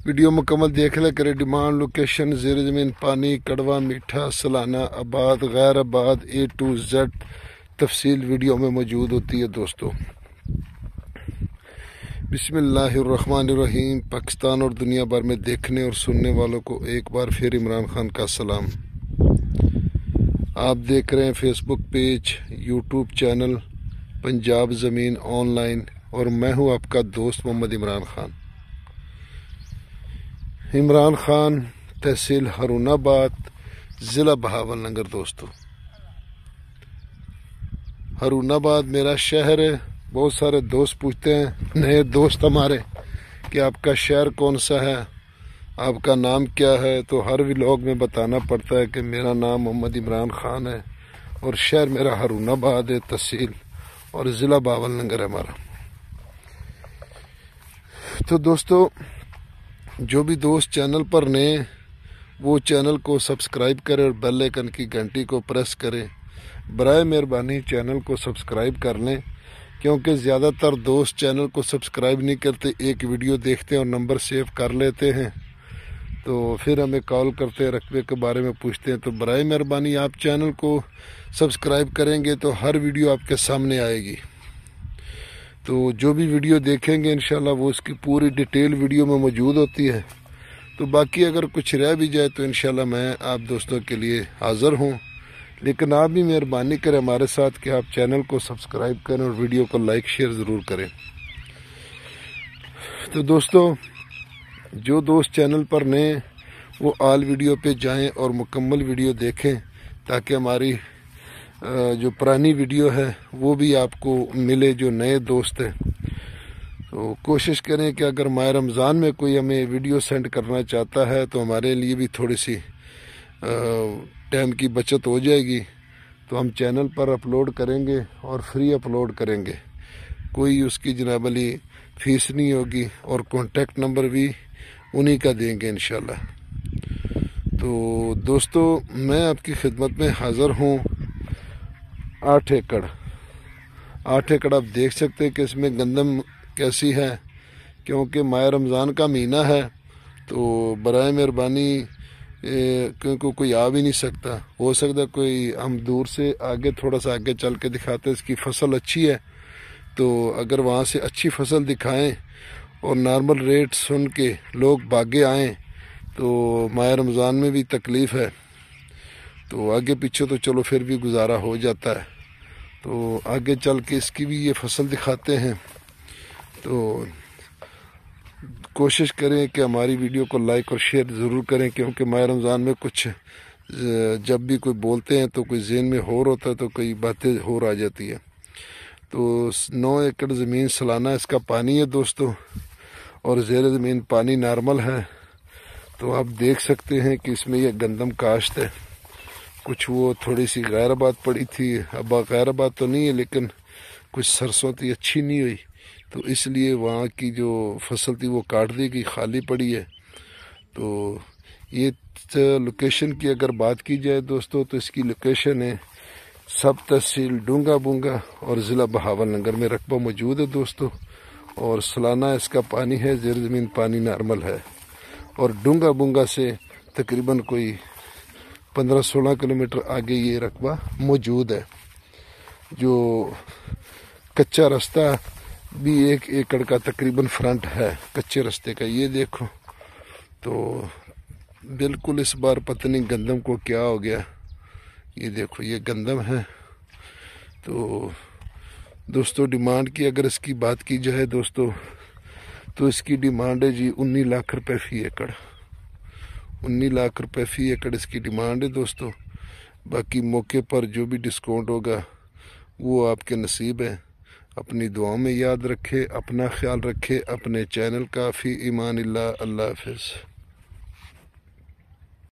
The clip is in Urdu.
ویڈیو مکمل دیکھ لے کرے۔ ڈیمانڈ، لوکیشن، زیر زمین پانی، کڑوا، میٹھا، سلانہ، آباد، غیر آباد، A to Z تفصیل ویڈیو میں موجود ہوتی ہے دوستو۔ بسم اللہ الرحمن الرحیم۔ پاکستان اور دنیا بھر میں دیکھنے اور سننے والوں کو ایک بار پھر عمران خان کا سلام۔ آپ دیکھ رہے ہیں فیس بک پیج، یوٹیوب چینل پنجاب زمین آن لائن، اور میں ہوں آپ کا دوست محمد عمران خان۔ عمران خان، تحصیل ہارون آباد، ضلع بہاول نگر دوستو۔ ہارون آباد میرا شہر ہے۔ بہت سارے دوست پوچھتے ہیں، نئے دوست ہمارے، کہ آپ کا شہر کون سا ہے، آپ کا نام کیا ہے؟ تو ہر ولاگ میں بتانا پڑتا ہے کہ میرا نام محمد عمران خان ہے اور شہر میرا ہارون آباد ہے، تحصیل اور ضلع بہاول نگر ہے ہمارا۔ تو دوستو، جو بھی دوست چینل پر نئے، وہ چینل کو سبسکرائب کرے اور بیل آئکن کی گھنٹی کو پریس کریں۔ برائے مہربانی چینل کو سبسکرائب کر لیں، کیونکہ زیادہ تر دوست چینل کو سبسکرائب نہیں کرتے، ایک ویڈیو دیکھتے ہیں اور نمبر سیو کر لیتے ہیں، تو پھر ہمیں کال کرتے ہیں، رقبے کے بارے میں پوچھتے ہیں۔ تو برائے مہربانی آپ چینل کو سبسکرائب کریں گے تو ہر ویڈیو آپ کے سامنے آئے گی۔ تو جو بھی ویڈیو دیکھیں گے انشاءاللہ وہ اس کی پوری ڈیٹیل ویڈیو میں موجود ہوتی ہے۔ تو باقی اگر کچھ رہ بھی جائے تو انشاءاللہ میں آپ دوستوں کے لیے حاضر ہوں، لیکن آپ بھی مہربانی کریں ہمارے ساتھ کہ آپ چینل کو سبسکرائب کریں اور ویڈیو کو لائک شیئر ضرور کریں۔ تو دوستو، جو دوست چینل پر نئے وہ آل ویڈیو پہ جائیں اور مکمل ویڈیو دیکھیں، تاکہ ہماری جو پرانی ویڈیو ہے وہ بھی آپ کو ملے، جو نئے دوست ہیں۔ تو کوشش کریں کہ اگر ماہ رمضان میں کوئی ہمیں ویڈیو سینڈ کرنا چاہتا ہے تو ہمارے لیے بھی تھوڑی سی ٹائم کی بچت ہو جائے گی، تو ہم چینل پر اپلوڈ کریں گے اور فری اپلوڈ کریں گے، کوئی اس کی جناب علی فیس نہیں ہوگی، اور کانٹیکٹ نمبر بھی انہی کا دیں گے انشاءاللہ۔ تو دوستو، میں آپ کی خدمت میں حاضر ہوں 8 ایکڑ آپ دیکھ سکتے ہیں کہ اس میں گندم کیسی ہے، کیونکہ ماہ رمضان کا مہینہ ہے، تو برائے مہربانی کیونکہ کوئی آ بھی نہیں سکتا، ہو سکتا کوئی ہم دور سے آگے تھوڑا سا آگے چل کے دکھاتے ہیں، اس کی فصل اچھی ہے، تو اگر وہاں سے اچھی فصل دکھائیں اور نارمل ریٹ سن کے لوگ باگے آئیں تو ماہ رمضان میں بھی تکلیف ہے، تو آگے پیچھے تو چلو پھر بھی گزارا ہو جاتا ہے۔ تو آگے چل کے اس کی بھی یہ فصل دکھاتے ہیں، تو کوشش کریں کہ ہماری ویڈیو کو لائک اور شیئر ضرور کریں، کیونکہ ماہ رمضان میں کچھ جب بھی کوئی بولتے ہیں تو کوئی ذہن میں ہور ہوتا ہے، تو کئی باتیں ہور آ جاتی ہے۔ تو 9 ایکڑ زمین سالانہ اس کا پانی ہے دوستو، اور زیر زمین پانی نارمل ہے۔ تو آپ دیکھ سکتے ہیں کہ اس میں یہ گندم کاشت ہے، کچھ وہ تھوڑی سی غیر آباد پڑی تھی، اب غیر آباد تو نہیں ہے لیکن کچھ سرسوں تھی اچھی نہیں ہوئی، تو اس لیے وہاں کی جو فصل تھی وہ کاٹ دی گئی، خالی پڑی ہے۔ تو یہ لوکیشن کی اگر بات کی جائے دوستو، تو اس کی لوکیشن ہے سب تحصیل ڈونگا بونگا اور ضلع بہاول نگر میں رقبہ موجود ہے دوستو، اور سالانہ اس کا پانی ہے، زیر زمین پانی نارمل ہے، اور ڈونگا بونگا سے تقریباً کوئی 15-16 کلومیٹر آگے یہ رقبہ موجود ہے۔ جو کچا رستہ بھی 1 ایکڑ کا تقریباً فرنٹ ہے کچے رستے کا، یہ دیکھو۔ تو بالکل اس بار پتہ نہیں گندم کو کیا ہو گیا، یہ دیکھو یہ گندم ہے۔ تو دوستو، ڈیمانڈ کی اگر اس کی بات کی جائے دوستو، تو اس کی ڈیمانڈ ہے جی 19 لاکھ روپے فی ایکڑ، 19 لاکھ روپے فی ایکڑ اس کی ڈیمانڈ ہے دوستو۔ باقی موقع پر جو بھی ڈسکاؤنٹ ہوگا وہ آپ کے نصیب ہے۔ اپنی دعاؤں میں یاد رکھے، اپنا خیال رکھے، اپنے چینل کا، فی امان اللہ، اللہ حافظ۔